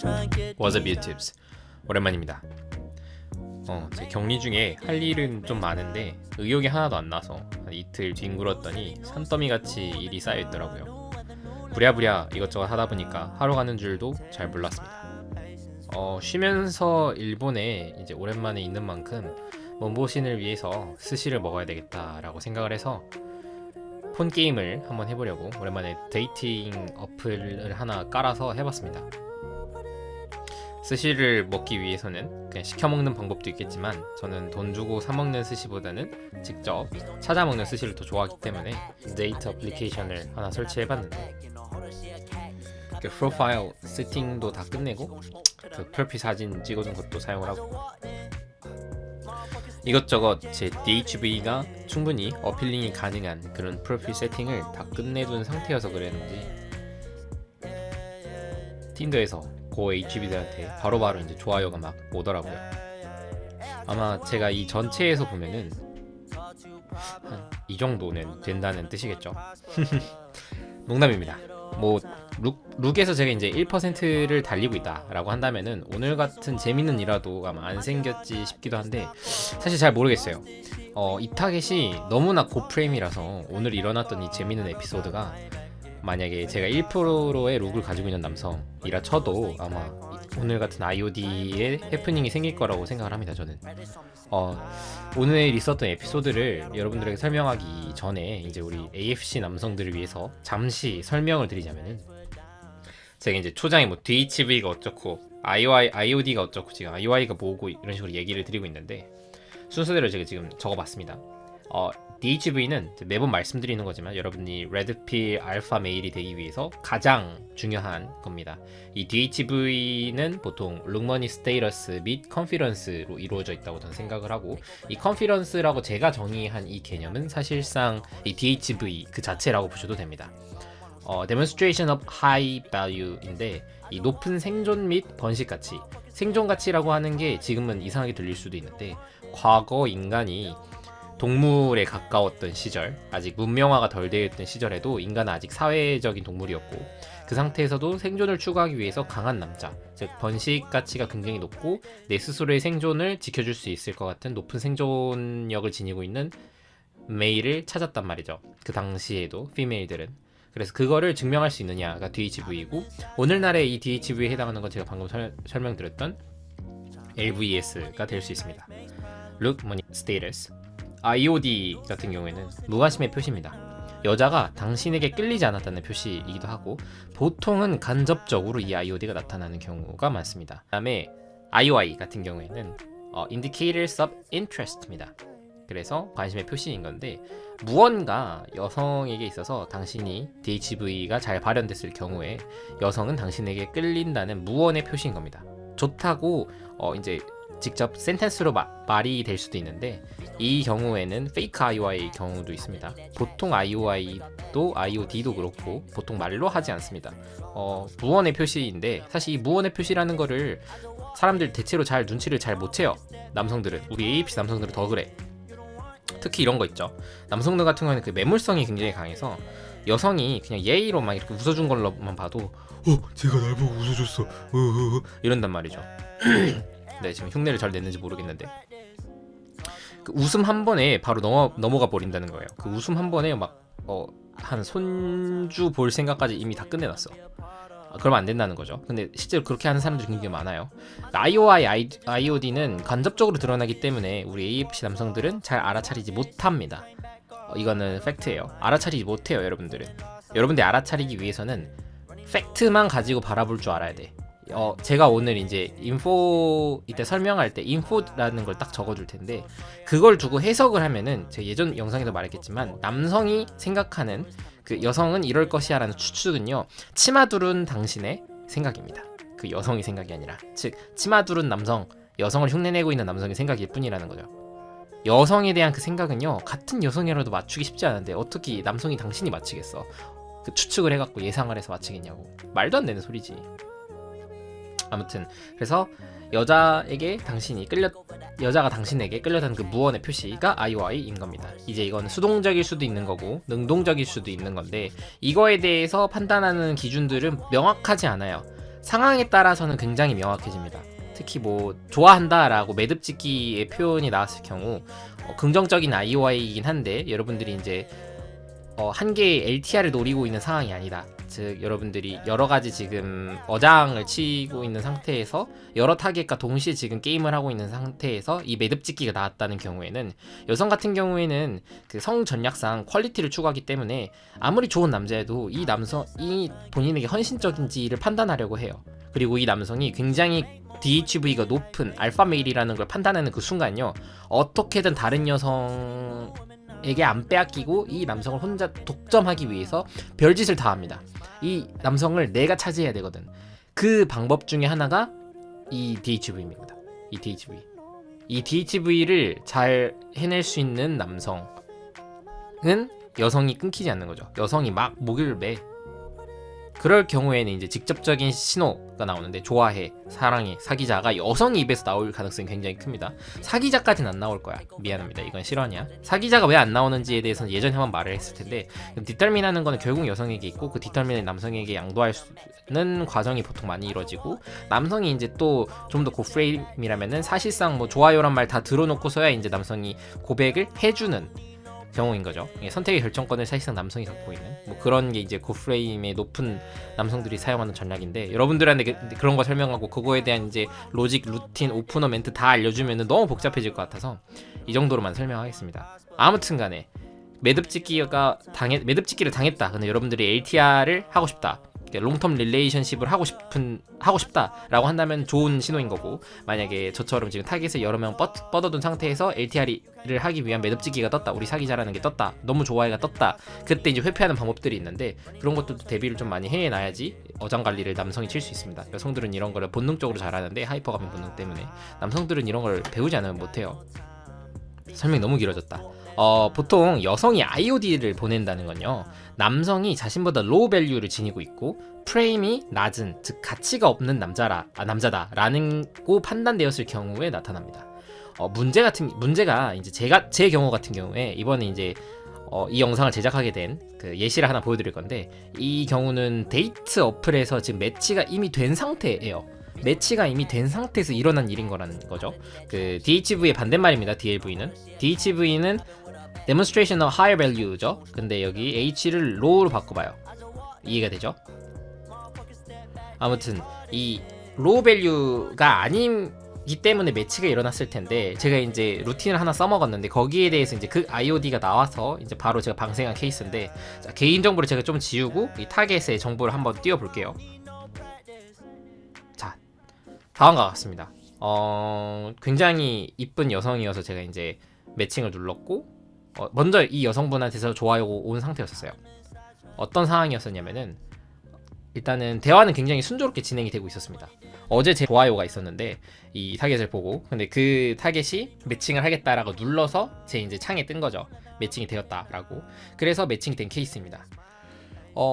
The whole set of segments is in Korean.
What's up YouTubes, 오랜만입니다. 제 격리 중에 할 일은 좀 많은데 의욕이 하나도 안 나서 한 이틀 뒹굴었더니 산더미같이 일이 쌓여있더라고요. 부랴부랴 이것저것 하다 보니까 하루 가는 줄도 잘 몰랐습니다. 쉬면서 일본에 이제 오랜만에 있는 만큼 몸보신을 위해서 스시를 먹어야 되겠다라고 생각을 해서 폰 게임을 한번 해보려고 오랜만에 데이팅 어플을 하나 깔아서 해봤습니다. 스시를 먹기 위해서는 그냥 시켜 먹는 방법도 있겠지만 저는 돈 주고 사 먹는 스시보다는 직접 찾아 먹는 스시를 더 좋아하기 때문에 데이트 어플리케이션을 하나 설치해봤는데 그 프로파일 세팅도 다 끝내고 그 프로필 사진 찍어준 것도 사용을 하고 이것저것 제 DHV가 충분히 어필링이 가능한 그런 프로필 세팅을 다 끝내둔 상태여서 그랬는지 틴더에서 고 HB들한테 바로바로 이제 좋아요가 막 오더라고요. 아마 제가 이 전체에서 보면은 한 이 정도는 된다는 뜻이겠죠. 농담입니다. 뭐 룩에서 제가 이제 1%를 달리고 있다라고 한다면은 오늘 같은 재밌는 일화도 아마 안 생겼지 싶기도 한데 사실 잘 모르겠어요. 이 타겟이 너무나 고프레임이라서 오늘 일어났던 이 재밌는 에피소드가 만약에 제가 1%의 룩을 가지고 있는 남성이라 쳐도 아마 오늘 같은 IOD에 해프닝이 생길 거라고 생각을 합니다. 저는 오늘 있었던 에피소드를 여러분들에게 설명하기 전에 이제 우리 AFC 남성들을 위해서 잠시 설명을 드리자면은 제가 이제 초장에 뭐 DHV가 어쩌고 IOD가 어쩌고 지금 IOI가 뭐고 이런 식으로 얘기를 드리고 있는데 순서대로 제가 지금 적어봤습니다. DHV는 매번 말씀드리는 거지만 여러분이 레드필 알파 메일이 되기 위해서 가장 중요한 겁니다. 이 DHV는 보통 룩머니 스테이터스 및 컨피던스로 이루어져 있다고 저는 생각을 하고 이 컨피던스라고 제가 정의한 이 개념은 사실상 이 DHV 그 자체라고 보셔도 됩니다. Demonstration of High Value인데 이 높은 생존 및 번식 가치 생존 가치라고 하는 게 지금은 이상하게 들릴 수도 있는데 과거 인간이 동물에 가까웠던 시절, 아직 문명화가 덜 되어 있던 시절에도 인간은 아직 사회적인 동물이었고 그 상태에서도 생존을 추구하기 위해서 강한 남자, 즉 번식 가치가 굉장히 높고 내 스스로의 생존을 지켜줄 수 있을 것 같은 높은 생존력을 지니고 있는 메일을 찾았단 말이죠. 그 당시에도 피메일들은. 그래서 그거를 증명할 수 있느냐가 DHV이고 오늘날의 이 DHV에 해당하는 건 제가 방금 설명드렸던 LVS가 될 수 있습니다. Look Money Status. IOD 같은 경우에는 무관심의 표시입니다. 여자가 당신에게 끌리지 않았다는 표시이기도 하고 보통은 간접적으로 이 IOD가 나타나는 경우가 많습니다. 그 다음에 IOI 같은 경우에는 Indicators of Interest입니다. 그래서 관심의 표시인 건데 무언가 여성에게 있어서 당신이 DHV가 잘 발현됐을 경우에 여성은 당신에게 끌린다는 무언의 표시인 겁니다. 좋다고 이제 직접 센텐스로 말이 될 수도 있는데 이 경우에는 페이크 IOI 경우도 있습니다. 보통 IOI도 IOD도 그렇고 보통 말로 하지 않습니다. 무언의 표시인데 사실 이 무언의 표시라는 거를 사람들 대체로 잘 눈치를 잘 못 채요. 남성들은 우리 APC 남성들은 더 그래. 특히 이런 거 있죠. 남성들 같은 경우에는 그 매물성이 굉장히 강해서 여성이 그냥 예의로 막 이렇게 웃어준 걸로만 봐도 쟤가 날 보고 웃어줬어 이런단 말이죠. 네, 지금 흉내를 잘 냈는지 모르겠는데 그 웃음 한 번에 바로 넘어가 버린다는 거예요. 그 웃음 한 번에 막 한 손주 볼 생각까지 이미 다 끝내놨어. 그러면 안 된다는 거죠. 근데 실제로 그렇게 하는 사람들이 굉장히 많아요. IOI, IOD는 간접적으로 드러나기 때문에 우리 AFC 남성들은 잘 알아차리지 못합니다. 이거는 팩트예요. 알아차리지 못해요, 여러분들은. 여러분들이 알아차리기 위해서는 팩트만 가지고 바라볼 줄 알아야 돼. 제가 오늘 이제 인포 이때 설명할 때 인포라는 걸 딱 적어줄 텐데 그걸 두고 해석을 하면은 제가 예전 영상에도 말했겠지만 남성이 생각하는 그 여성은 이럴 것이야라는 추측은요 치마두른 당신의 생각입니다. 그 여성의 생각이 아니라 즉 치마두른 남성 여성을 흉내내고 있는 남성의 생각일 뿐이라는 거죠. 여성에 대한 그 생각은요 같은 여성이라도 맞추기 쉽지 않은데 어떻게 남성이 당신이 맞히겠어. 그 추측을 해갖고 예상을 해서 맞히겠냐고. 말도 안 되는 소리지. 아무튼 그래서 여자가 당신에게 끌려다는 그 무언의 표시가 IOI인 겁니다. 이제 이건 수동적일 수도 있는 거고 능동적일 수도 있는 건데 이거에 대해서 판단하는 기준들은 명확하지 않아요. 상황에 따라서는 굉장히 명확해집니다. 특히 뭐 좋아한다라고 매듭짓기의 표현이 나왔을 경우 긍정적인 IOI이긴 한데 여러분들이 이제 한 개의 LTR을 노리고 있는 상황이 아니다. 즉 여러분들이 여러 가지 지금 어장을 치고 있는 상태에서 여러 타겟과 동시에 지금 게임을 하고 있는 상태에서 이 매듭짓기가 나왔다는 경우에는 여성 같은 경우에는 그 성 전략상 퀄리티를 추구하기 때문에 아무리 좋은 남자여도 이 남성이 본인에게 헌신적인지를 판단하려고 해요. 그리고 이 남성이 굉장히 DHV가 높은 알파 메일이라는 걸 판단하는 그 순간요, 어떻게든 다른 여성에게 안 빼앗기고 이 남성을 혼자 독점하기 위해서 별짓을 다 합니다. 이 남성을 내가 차지해야 되거든. 그 방법 중에 하나가 이 DHV입니다. 이 DHV를 잘 해낼 수 있는 남성은 여성이 끊기지 않는 거죠. 여성이 막 목을 매. 그럴 경우에는 이제 직접적인 신호가 나오는데 좋아해, 사랑해, 사귀자가 여성 입에서 나올 가능성이 굉장히 큽니다. 사귀자까지는 안 나올 거야. 미안합니다. 이건 실언이야. 사귀자가 왜 안 나오는지에 대해서는 예전에 한번 말을 했을 텐데 디터민하는 거는 결국 여성에게 있고 그 디터민을 남성에게 양도할 수는 과정이 보통 많이 이루어지고 남성이 이제 또 좀 더 고프레임이라면은 사실상 뭐 좋아요란 말 다 들어놓고서야 이제 남성이 고백을 해주는 경우인 거죠. 선택의 결정권을 사실상 남성이 갖고 있는 뭐 그런 게 이제 고프레임의 높은 남성들이 사용하는 전략인데 여러분들한테 그런 거 설명하고 그거에 대한 이제 로직, 루틴, 오프너 멘트 다 알려주면 너무 복잡해질 것 같아서 이 정도로만 설명하겠습니다. 아무튼간에 매듭짓기를 당했다. 근데 여러분들이 LTR을 하고 싶다. 롱텀 릴레이션십을 하고 싶다라고 한다면 좋은 신호인 거고, 만약에 저처럼 지금 타겟을 여러 명 뻗어둔 상태에서 LTR을 하기 위한 매듭짓기가 떴다, 우리 사귀자라는 게 떴다, 너무 좋아해가 떴다, 그때 이제 회피하는 방법들이 있는데 그런 것도 대비를 좀 많이 해놔야지 어장 관리를 남성이 칠 수 있습니다. 여성들은 이런 거를 본능적으로 잘하는데 하이퍼 가면 본능 때문에 남성들은 이런 걸 배우지 않으면 못해요. 설명이 너무 길어졌다. 보통 여성이 IOD를 보낸다는 건요, 남성이 자신보다 로우 밸류를 지니고 있고 프레임이 낮은, 즉 가치가 없는 남자다라는 고 판단되었을 경우에 나타납니다. 문제가 이제 제 경우 같은 경우에 이번에 이제 이 영상을 제작하게 된 그 예시를 하나 보여드릴 건데, 이 경우는 데이트 어플에서 지금 매치가 이미 된 상태예요. 매치가 이미 된 상태에서 일어난 일인 거라는 거죠. 그 DHV의 반대말입니다. DHV는 Demonstration of Higher Value죠. 근데 여기 H를 Low로 바꿔봐요. 이해가 되죠? 아무튼 이 Low Value가 아니기 때문에 매치가 일어났을 텐데, 제가 이제 루틴을 하나 써먹었는데 거기에 대해서 이제 그 IOD가 나와서 이제 바로 제가 방생한 케이스인데, 자, 개인 정보를 제가 좀 지우고 이 타겟의 정보를 한번 띄워볼게요. 자, 다음과 같습니다. 굉장히 이쁜 여성이어서 제가 이제 매칭을 눌렀고, 먼저 이 여성분한테서 좋아요가 온 상태였었어요. 어떤 상황이었었냐면은, 일단은 대화는 굉장히 순조롭게 진행이 되고 있었습니다. 어제 제 좋아요가 있었는데 이 타겟을 보고, 근데 그 타겟이 매칭을 하겠다라고 눌러서 제 이제 창에 뜬 거죠. 매칭이 되었다라고. 그래서 매칭이 된 케이스입니다.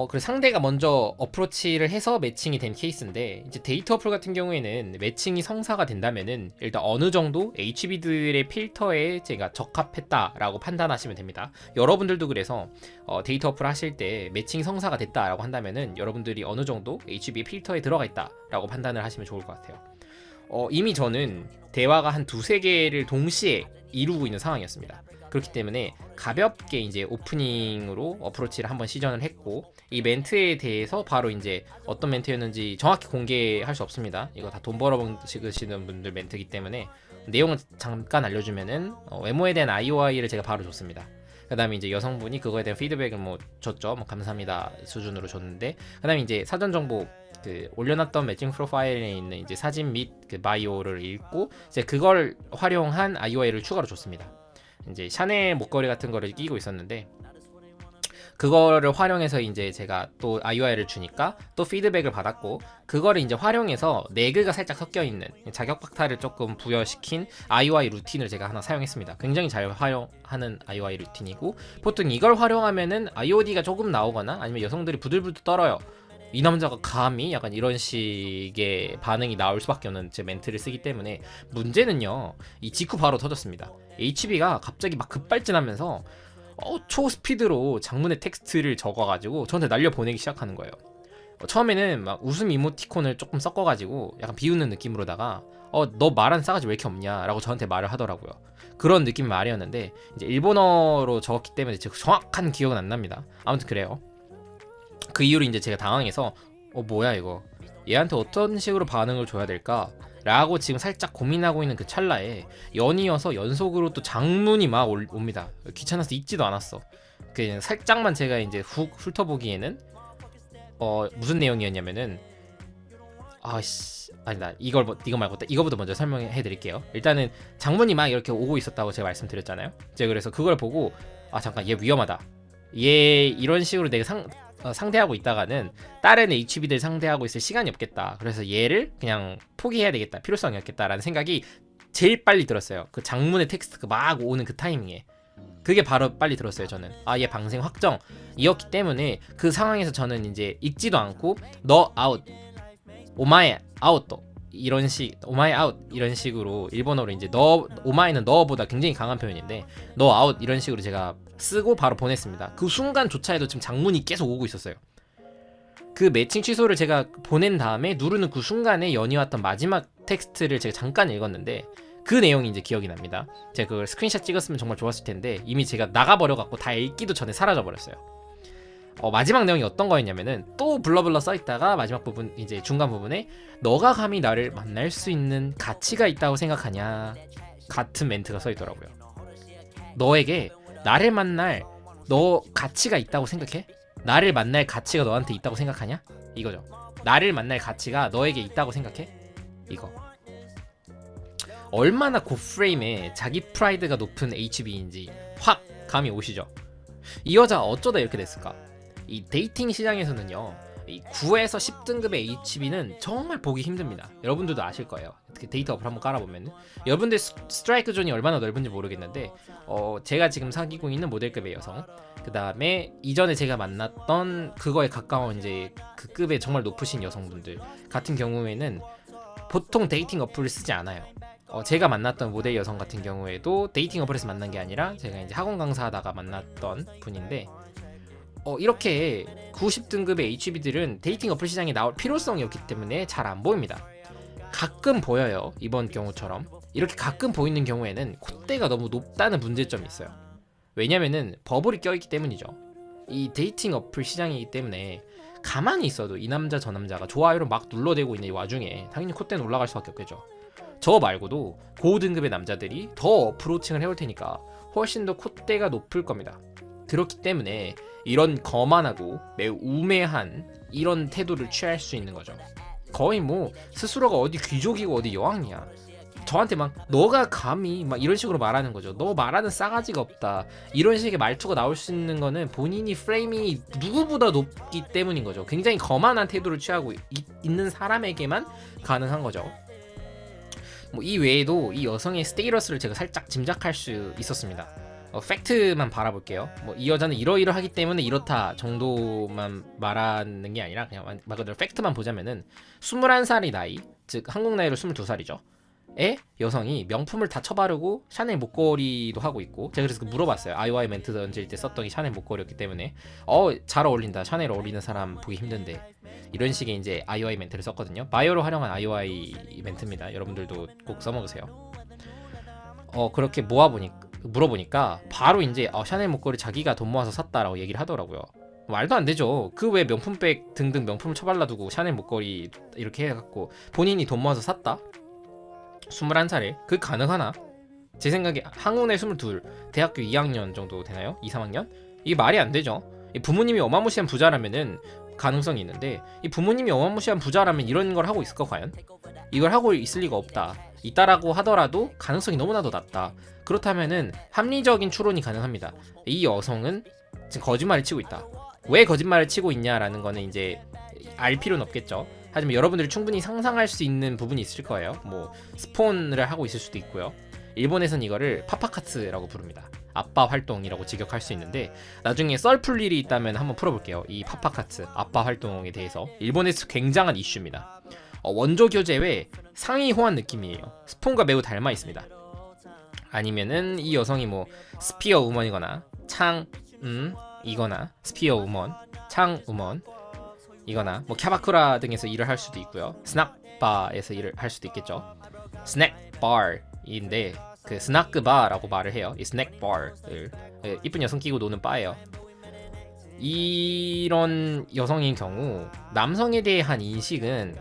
그래서 상대가 먼저 어프로치를 해서 매칭이 된 케이스인데, 이제 데이터 어플 같은 경우에는 매칭이 성사가 된다면은 일단 어느 정도 HB들의 필터에 제가 적합했다라고 판단하시면 됩니다. 여러분들도 그래서 데이터 어플 하실 때 매칭 성사가 됐다라고 한다면은 여러분들이 어느 정도 HB 필터에 들어가 있다라고 판단을 하시면 좋을 것 같아요. 이미 저는 대화가 한 두세 개를 동시에 이루고 있는 상황이었습니다. 그렇기 때문에 가볍게 이제 오프닝으로 어프로치를 한번 시전을 했고, 이 멘트에 대해서 바로 이제 어떤 멘트였는지 정확히 공개할 수 없습니다. 이거 다 돈 벌어먹으시는 분들 멘트이기 때문에 내용을 잠깐 알려주면은 외모에 대한 IOI를 제가 바로 줬습니다. 그 다음에 이제 여성분이 그거에 대한 피드백을 뭐 줬죠. 뭐 감사합니다 수준으로 줬는데, 그 다음에 이제 사전 정보 그 올려놨던 매칭 프로파일에 있는 이제 사진 및 그 바이오를 읽고 이제 그걸 활용한 IOI를 추가로 줬습니다. 이제 샤넬 목걸이 같은 거를 끼고 있었는데, 그거를 활용해서 이제 제가 또 IOI를 주니까 또 피드백을 받았고, 그거를 이제 활용해서 내그가 살짝 섞여 있는 자격 박탈을 조금 부여시킨 IOI 루틴을 제가 하나 사용했습니다. 굉장히 잘 활용하는 IOI 루틴이고, 보통 이걸 활용하면은 IOD가 조금 나오거나 아니면 여성들이 부들부들 떨어요. 이 남자가 감히 약간 이런 식의 반응이 나올 수밖에 없는 제 멘트를 쓰기 때문에, 문제는요, 이 직후 바로 터졌습니다. HB가 갑자기 막 급발진하면서 초스피드로 장문의 텍스트를 적어가지고 저한테 날려보내기 시작하는 거예요. 처음에는 막 웃음 이모티콘을 조금 섞어가지고 약간 비웃는 느낌으로다가 너 말하는 싸가지 왜 이렇게 없냐 라고 저한테 말을 하더라고요. 그런 느낌의 말이었는데 이제 일본어로 적었기 때문에 제가 정확한 기억은 안 납니다. 아무튼 그래요. 그 이후로 이제 제가 당황해서 뭐야 이거, 얘한테 어떤 식으로 반응을 줘야 될까 라고 지금 살짝 고민하고 있는 그 찰나에 연이어서 연속으로 또 장문이 막 옵니다. 귀찮아서 읽지도 않았어. 그냥 살짝만 제가 이제 훑어보기에는 무슨 내용이었냐면은 아니다, 이거 말고 이거부터 먼저 설명해 드릴게요. 일단은 장문이 막 이렇게 오고 있었다고 제가 말씀드렸잖아요. 제가 그래서 그걸 보고 잠깐 얘 위험하다, 얘 이런 식으로 내가 상대하고 있다가는 다른 HB들 상대하고 있을 시간이 없겠다. 그래서 얘를 그냥 포기해야 되겠다, 필요성이 없겠다라는 생각이 제일 빨리 들었어요. 그 장문의 텍스트가 막 오는 그 타이밍에 그게 바로 빨리 들었어요. 저는 얘 방생 확정이었기 때문에 그 상황에서 저는 이제 읽지도 않고 너 아웃, 오마에 아웃 이런 식으로 일본어로 이제 오마에는 너보다 굉장히 강한 표현인데 너 아웃 이런 식으로 제가 쓰고 바로 보냈습니다. 그 순간조차에도 지금 장문이 계속 오고 있었어요. 그 매칭 취소를 제가 보낸 다음에 누르는 그 순간에 연이왔던 마지막 텍스트를 제가 잠깐 읽었는데 그 내용이 이제 기억이 납니다. 제가 그걸 스크린샷 찍었으면 정말 좋았을 텐데 이미 제가 나가버려갖고 다 읽기도 전에 사라져버렸어요. 마지막 내용이 어떤 거였냐면은 또 블러블러 써있다가 마지막 부분, 이제 중간 부분에 너가 감히 나를 만날 수 있는 가치가 있다고 생각하냐 같은 멘트가 써있더라고요. 너에게 나를 만날 너 가치가 있다고 생각해? 나를 만날 가치가 너한테 있다고 생각하냐? 이거죠. 나를 만날 가치가 너에게 있다고 생각해? 이거 얼마나 고프레임에 자기 프라이드가 높은 HB인지 확 감이 오시죠. 이 여자 어쩌다 이렇게 됐을까? 이 데이팅 시장에서는요, 이 9에서 10등급의 HB는 정말 보기 힘듭니다. 여러분들도 아실 거예요. 데이터 어플 한번 깔아보면 여러분들 스트라이크 존이 얼마나 넓은지 모르겠는데 제가 지금 사귀고 있는 모델급의 여성, 그 다음에 이전에 제가 만났던 그거에 가까운 이제 그 급의 정말 높으신 여성분들 같은 경우에는 보통 데이팅 어플을 쓰지 않아요. 제가 만났던 모델 여성 같은 경우에도 데이팅 어플에서 만난 게 아니라 제가 이제 학원 강사하다가 만났던 분인데 이렇게 90등급의 HB들은 데이팅 어플 시장에 나올 필요성이 없기 때문에 잘 안 보입니다. 가끔 보여요. 이번 경우처럼 이렇게 가끔 보이는 경우에는 콧대가 너무 높다는 문제점이 있어요. 왜냐면은 버블이 껴있기 때문이죠. 이 데이팅 어플 시장이기 때문에 가만히 있어도 이 남자 저 남자가 좋아요를 막 눌러대고 있는 이 와중에 당연히 콧대는 올라갈 수밖에 없겠죠. 저 말고도 고등급의 남자들이 더 어프로칭을 해올 테니까 훨씬 더 콧대가 높을 겁니다. 그렇기 때문에 이런 거만하고 매우 우매한 이런 태도를 취할 수 있는 거죠. 거의 뭐 스스로가 어디 귀족이고 어디 여왕이야, 저한테 막 너가 감히 막 이런 식으로 말하는 거죠. 너 말하는 싸가지가 없다, 이런 식의 말투가 나올 수 있는 거는 본인이 프레임이 누구보다 높기 때문인 거죠. 굉장히 거만한 태도를 취하고 있는 사람에게만 가능한 거죠. 뭐 이 외에도 이 여성의 스테이러스를 제가 살짝 짐작할 수 있었습니다. 팩트만 바라볼게요. 뭐 이 여자는 이러이러하기 때문에 이렇다 정도만 말하는 게 아니라 그냥 말 그대로 팩트만 보자면은 21살의 나이, 즉 한국 나이로 22살이죠. 에 여성이 명품을 다 쳐바르고 샤넬 목걸이도 하고 있고, 제가 그래서 물어봤어요. 아이오아이 멘트 던질 때 썼던 게 샤넬 목걸이였기 때문에 잘 어울린다, 샤넬 어울리는 사람 보기 힘든데, 이런 식의 이제 아이오아이 멘트를 썼거든요. 바이오로 활용한 아이오아이 멘트입니다. 여러분들도 꼭 써먹으세요. 그렇게 물어보니까 바로 이제 샤넬 목걸이 자기가 돈 모아서 샀다라고 얘기를 하더라고요. 말도 안 되죠. 그 왜 명품백 등등 명품을 쳐발라두고 샤넬 목걸이 이렇게 해갖고 본인이 돈 모아서 샀다? 21살에 그 가능하나? 제 생각에 한국 나이 22, 대학교 2학년 정도 되나요? 2, 3학년? 이게 말이 안 되죠. 부모님이 어마무시한 부자라면은 가능성이 있는데, 이 부모님이 어마무시한 부자라면 이런 걸 하고 있을까 과연? 이걸 하고 있을 리가 없다. 있다라고 하더라도 가능성이 너무나도 낮다. 그렇다면은 합리적인 추론이 가능합니다. 이 여성은 지금 거짓말을 치고 있다. 왜 거짓말을 치고 있냐라는 거는 이제 알 필요는 없겠죠. 하지만 여러분들이 충분히 상상할 수 있는 부분이 있을 거예요. 뭐 스폰을 하고 있을 수도 있고요. 일본에선 이거를 파파카츠라고 부릅니다. 아빠 활동이라고 직역할 수 있는데, 나중에 썰 풀 일이 있다면 한번 풀어볼게요. 이 파파카츠 아빠 활동에 대해서 굉장해서 굉장한 이슈입니다. 원조 교재 외 상위 호환 느낌이에요. 스폰과 매우 닮아 있습니다. 아니면은 이 여성이 뭐 스피어 우먼이거나 이거나 스피어 우먼, 창 우먼, 이거나 뭐 캬바쿠라 등에서 일을 할 수도 있고요. 스낵바에서 일을 할 수도 있겠죠. 스낵바인데 그 스나크바라고 말을 해요. 이 스낵바를 이쁜 여성 끼고 노는 바예요. 이런 여성인 경우 남성에 대한 인식은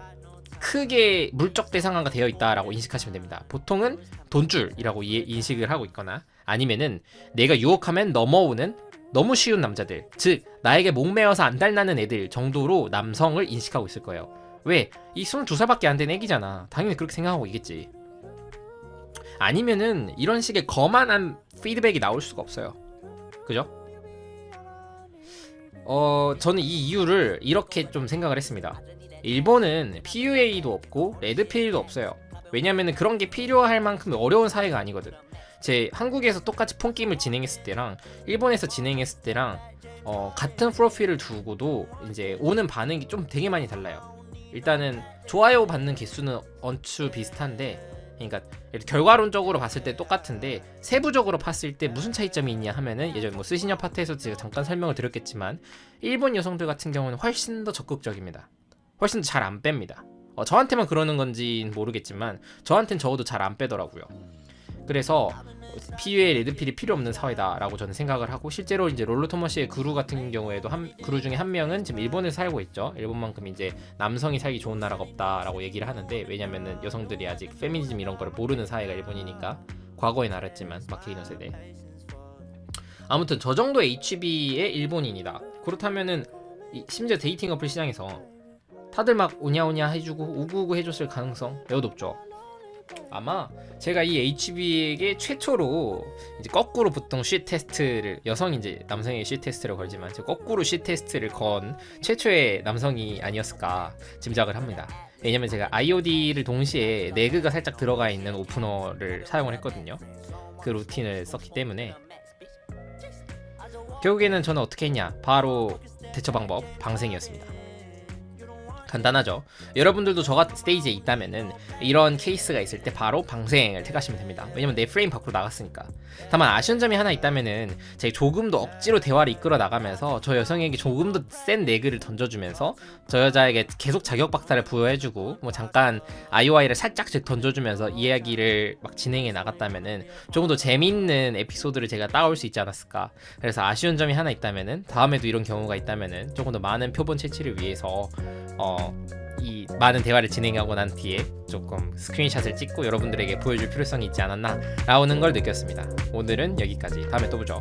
크게 물적 대상화가 되어 있다라고 인식하시면 됩니다. 보통은 돈줄이라고 인식을 하고 있거나 아니면은 내가 유혹하면 넘어오는 너무 쉬운 남자들, 즉 나에게 목매어서 안달나는 애들 정도로 남성을 인식하고 있을 거예요. 왜? 이 22살밖에 안 된 애기잖아. 당연히 그렇게 생각하고 있겠지. 아니면은 이런 식의 거만한 피드백이 나올 수가 없어요. 그죠? 저는 이 이유를 이렇게 좀 생각을 했습니다. 일본은 PUA도 없고 레드필도 없어요. 왜냐면은 그런 게 필요할 만큼 어려운 사회가 아니거든. 제 한국에서 똑같이 폰게임을 진행했을 때랑 일본에서 진행했을 때랑 같은 프로필을 두고도 이제 오는 반응이 좀 되게 많이 달라요. 일단은 좋아요 받는 개수는 얼추 비슷한데, 그러니까 결과론적으로 봤을 때 똑같은데 세부적으로 봤을 때 무슨 차이점이 있냐 하면은 예전에 뭐 스시녀 파트에서 제가 잠깐 설명을 드렸겠지만 일본 여성들 같은 경우는 훨씬 더 적극적입니다. 훨씬 더 잘 안 뺍니다. 저한테만 그러는 건지는 모르겠지만 저한텐 적어도 잘 안 빼더라고요. 그래서 PUA 레드필이 필요 없는 사회다라고 저는 생각을 하고, 실제로 이제 롤러토머시의 그루 같은 경우에도 그루 중에 한 명은 지금 일본에 살고 있죠. 일본만큼 이제 남성이 살기 좋은 나라가 없다라고 얘기를 하는데, 왜냐면은 여성들이 아직 페미니즘 이런 거를 모르는 사회가 일본이니까. 과거엔 알았지만 마케이노 세대. 아무튼 저 정도 HB의 일본인이다. 그렇다면은 심지어 데이팅 어플 시장에서 다들 막 오냐오냐 해주고 우구우구 해줬을 가능성 매우 높죠. 아마 제가 이 HB에게 최초로 이제 거꾸로 보통 쉿 테스트를, 여성이 이제 남성에게 쉿 테스트를 걸지만 거꾸로 쉿 테스트를 건 최초의 남성이 아니었을까 짐작을 합니다. 왜냐면 제가 IOD를 동시에 내그가 살짝 들어가 있는 오프너를 사용을 했거든요. 그 루틴을 썼기 때문에. 결국에는 저는 어떻게 했냐, 바로 대처 방법 방생이었습니다. 간단하죠. 여러분들도 저 같은 스테이지에 있다면은 이런 케이스가 있을 때 바로 방생을 택하시면 됩니다. 왜냐면 내 프레임 밖으로 나갔으니까. 다만 아쉬운 점이 하나 있다면은 제가 조금 더 억지로 대화를 이끌어 나가면서 저 여성에게 조금 더 센 내그를 던져주면서 저 여자에게 계속 자격 박탈을 부여해주고 뭐 잠깐 IOI를 살짝씩 던져주면서 이야기를 막 진행해 나갔다면은 조금 더 재밌는 에피소드를 제가 따올 수 있지 않았을까. 그래서 아쉬운 점이 하나 있다면은 다음에도 이런 경우가 있다면은 조금 더 많은 표본 채취를 위해서 이 많은 대화를 진행하고 난 뒤에 조금 스크린샷을 찍고 여러분들에게 보여줄 필요성이 있지 않았나 라는 걸 느꼈습니다. 오늘은 여기까지. 다음에 또 보죠.